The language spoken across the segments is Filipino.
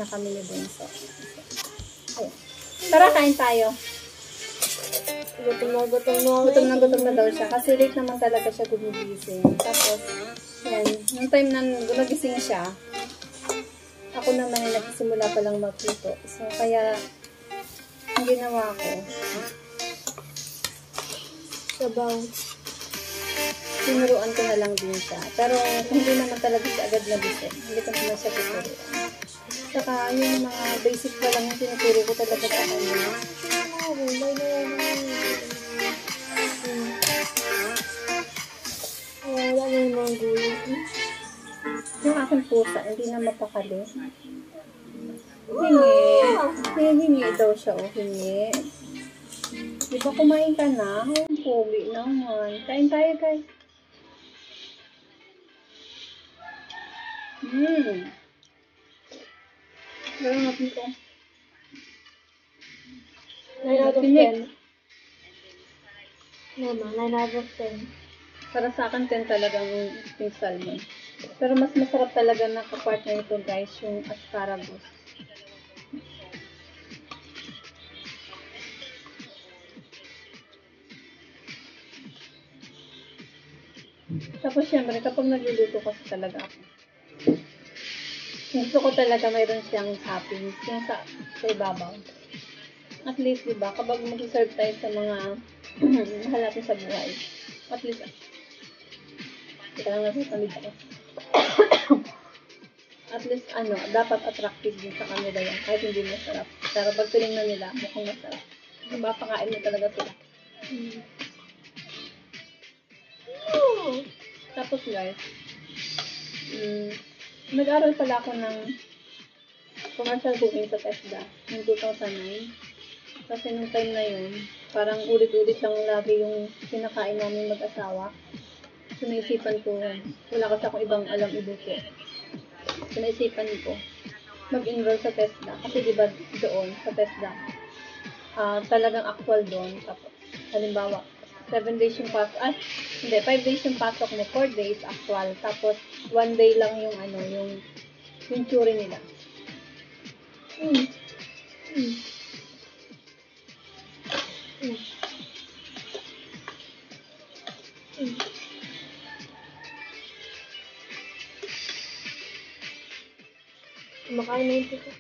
na kami ni Bunso. Ayun. Tara, kain tayo. Gutom na daw siya. Kasi late naman talaga siya gumigising. Tapos, yan. Nung time na gumagising siya, ako naman ay nagsimula pa lang magluto. So, kaya, ang ginawa ko, sabaw. Tinuruan ko na lang din siya. Pero, kung hindi naman talaga siya agad nagising, hindi ko naman siya tuturuan. Saka, yung mga basic pa lang yung tinuturo ko talaga sa kanya. Wala na yung mga gulo. Yung aking pusa, hindi na mapakali. Hingi daw siya, hingi. Di ba kumain ka na? Ang pogi naman. Kain tayo, guys. Pero natin ko. 9 out of 10. Mama, 9 out of 10. Para sa akin, 10 talagang yung salmon. Pero mas masarap talaga na kapartner ito, guys, yung asparagus. Tapos, syempre, kapag nagluluto kasi talaga ako, gusto ko talaga mayroon siyang toppings yung sa ibabaw. At least, diba, kapag mag-serve tayo sa mga mahal natin sa buhay, at least, ito lang nasasamid ako. At least, dapat attractive din sa kanila yan, kahit hindi masarap. Pero pag tinignan nila, mukhang masarap. Diba, pakain mo talaga sila. Tapos, guys, nag-aral pala ako ng commercial cooking sa TESDA noong 2009. Kasi nung time na yun, parang ulit-ulit lang lagi yung kinakain namin mag-asawa. So, naisipan ko, wala kasi akong ibang alam ibuto. So, naisipan ko, mag-enroll sa TESDA. Kasi diba doon, sa TESDA, talagang actual doon. Tapos, halimbawa, 7 days yung pasok, 5 days yung pasok mo, 4 days actual. Tapos, 1 day lang yung yung theory nila. Kumakain na yung tito.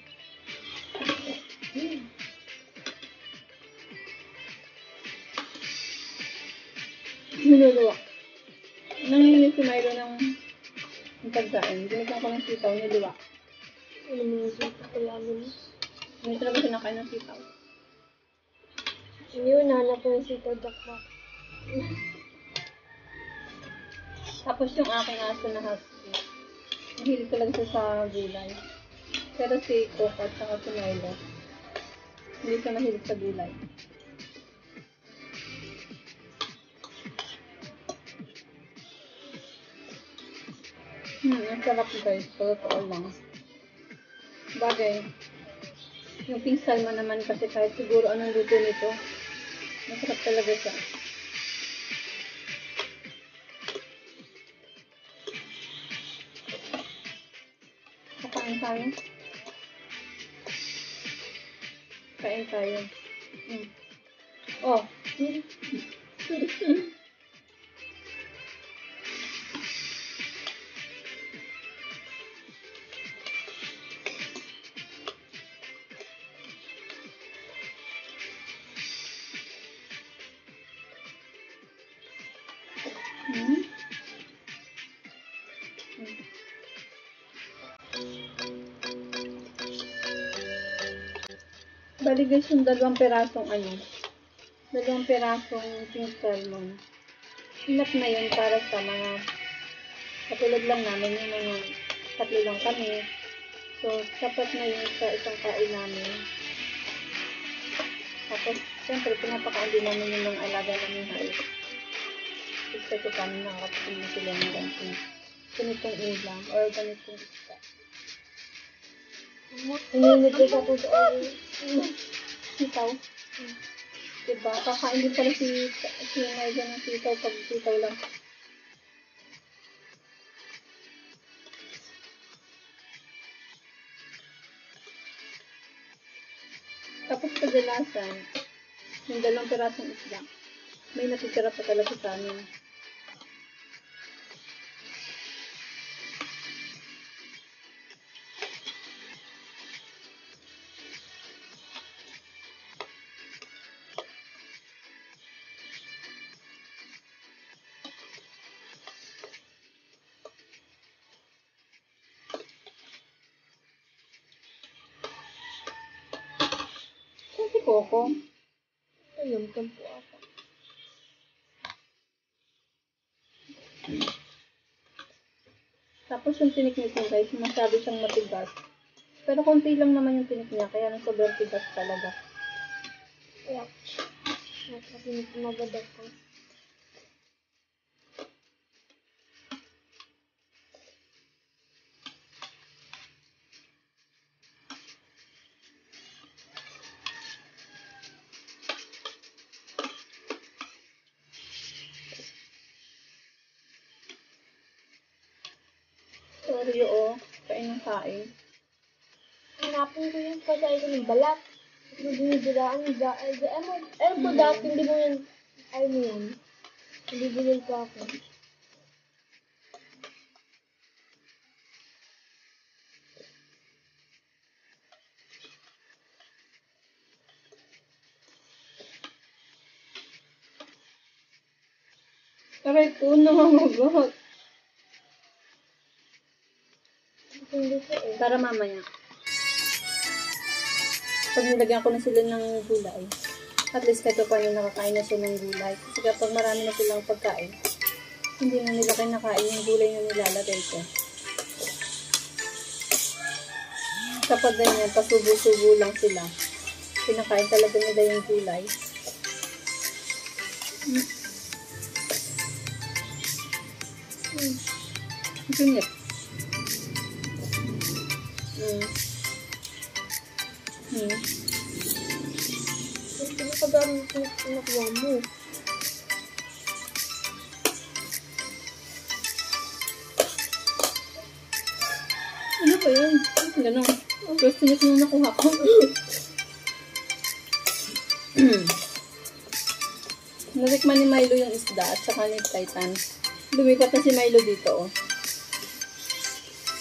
Niluluwa. Nanginginig si Milo ng pagkain. Binigyan ko ng sitaw, niluwa. Ano mo yung tito ko yamin? Hindi talaga sinakain ng sitaw. Yun, nahanap ko yung tito dakbak. Tapos yung aking aso na husky, mahilig talaga siya sa gulay. Pero si Coco at saka si Milo, hindi siya mahilig sa gulay. Ang sarap guys, totoo lang. Bagay, yung pink salmon naman kasi kahit siguro anong luto nito, masarap talaga siya. Kain tayo. Kain tayo. Oh. Bali guys, yung dalawang pirasong pink salmon. Enough na yun para sa mga katulad lang namin, yung mga tatlo lang kami. So, sapat na yun sa isang kain namin. Tapos, syempre, pinapakain din namin yung mga alaga namin halos. Kasi kami nakakapain sila ng ganitong ulam or ganitong isda. Nanginit ko sa puso ako. Sitaw. Diba? Kakain din pala si Milo ng sitaw pag sitaw lang. kadalasan, yung 2 pirasong isda, may natitira pa talaga sa amin. Saan si Coco? Ayun, kampo ako. Tapos yung tinik nito guys, masyado siyang matigas. Pero konti lang naman yung tinik niya, kaya nang sobrang tigas talaga. Kaya, nakasinip na agad ako. Sorry oh, kain ng kain. Hanapin ko yung pasay ko ng balat. Magdinidiraan yung alam ko dati, hindi mo yan, ay mo yan. Hindi binil ko ako. Aray ko, namamagot. Hindi ko eh. Para mamaya. Pag nilagyan ko na sila ng gulay, at least kahit pa rin nakakain na sila ng gulay. Kasi kapag marami na silang pagkain, hindi na nila kinakain yung gulay na nilalagay ko. Kapag ganyan, pasubo-subo lang sila. Kinakain talaga nila yung gulay. Singit. Hindi ko gamit yung pinakuha mo. Ano ba yun? Ganun. First tinik nung nakuha ko. Natikman ni Milo yung isda at saka ni Titan. Lumipat na si Milo dito, oh.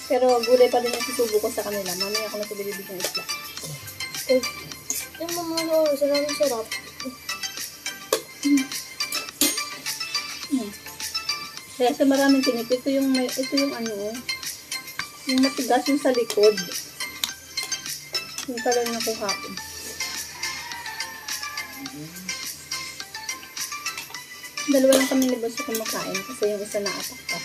Pero gulay pa rin yung susubo ko sa kanila. Mamaya ako na sila bibigyan ng isda. Eh, yung mamalo, sarap. Kaya sa maraming tinik, ito yung ano, oh. Yung matigas yung sa likod. Yung pala yung nakuha ko. Dalawa lang kami ni Boss sa kumakain kasi yung isa naapak pa.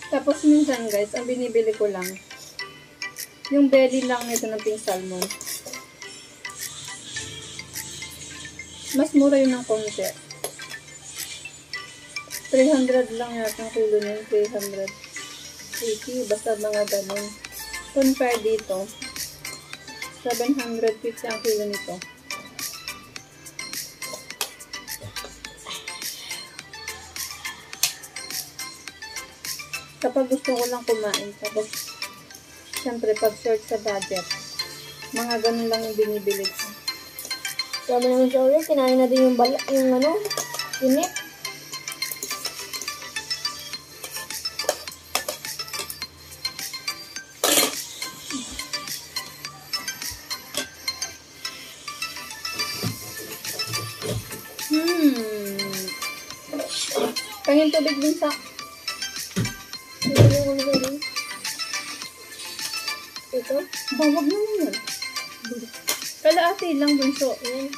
Tapos minsan guys, ang binibili ko lang yung belly lang nito ng pink salmon. Mas mura yun ng konti. 300 lang yata ang kilo niya, 380, basta mga ganun. Compare dito, 750 ang kilo nito. Kapag gusto ko lang kumain, tapos syempre pag short sa budget, mga ganun lang yung binibili ko. Sabi naman sa ulit, kinain na din yung unit. Pangin tubig din sa... Ito? Bawag naman yun. Kalaati lang bunso. Ayan.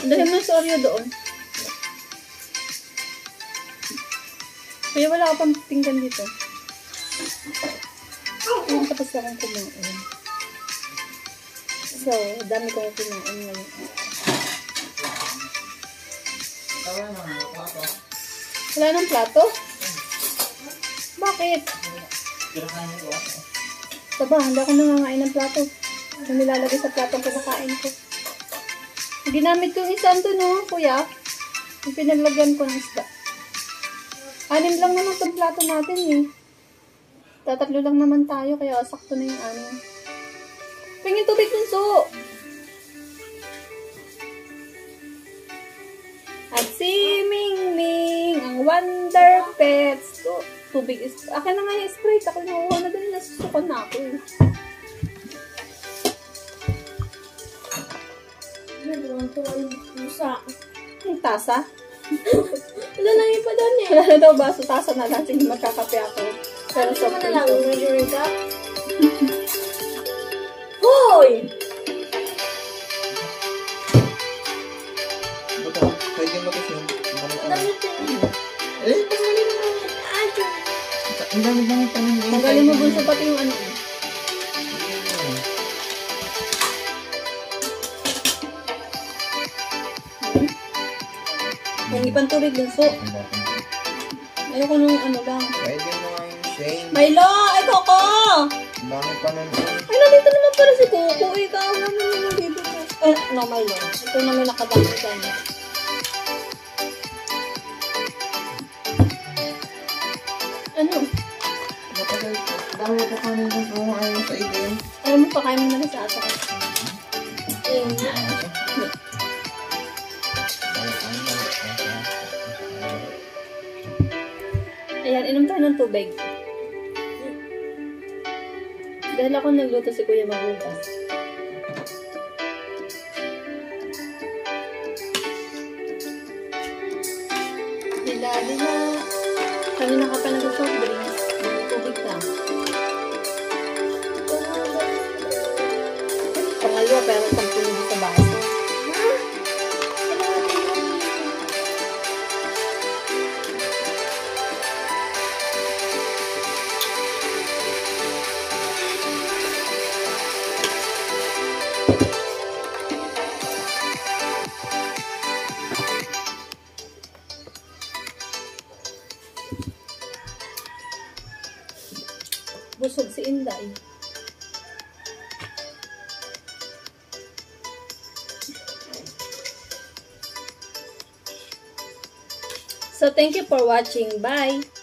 Dahil mo sa Oreo doon. Kaya wala ka pang tinggan dito. Ayun, tapos akong kumain. So, dami kong kumain ngayon. Wala ng plato? Bakit? Taba, hindi ako nangangain ng plato. Yung nilalagay sa platong kumakain ko. Ginamit ko yung isang to, no, kuya. Yung pinaglagyan ko ng isda. 6 lang naman itong plato natin, eh. Tatatlo lang naman tayo, kaya sakto na yung 6. Pingin tubig bunso! At si Ming Ming, ang Wonder Pets. Tubig is... Akin na nga yung Sprite. Ako nakuha na din. Nasusukan na ako, eh. Nagawang tuwa yung pusa. Yung tasa? Wala lang yung pa doon eh. Wala na daw baso. Tasa na lang. Sige, magkakape ako. Pero Ano soft naman na lang, drink. measuring cup? Hoy! Buta, pwede mo kasi. Ang dami din. Eh? Kasali mo lang yung adyo. Ang dami pa nun. Tanggalin mo bunso pati yung ano. Yung ibang tubig bunso. Ayoko nung ano lang. Pwede mo nga yung shame. Milo! Ay, Coco! Ang dami pa nun. Ay, nandito naman pala si Coco. Ikaw naman naman dito. No, Milo. Ito na may nakadami sa inyo. Ano? Matagal pa. Ang dami pa kanin nun. Oo, ayaw sa idin. Alam mo, pakain mo na lang sa ata ko. Ayan, inom tayo ng tubig. Dahil ako nagluto si Kuya magugas. Dila. Kami ka pa nag-soft drinks. Tubig lang. Pangalawa, pero 10 sa baso. Busog si Inday. So, thank you for watching. Bye!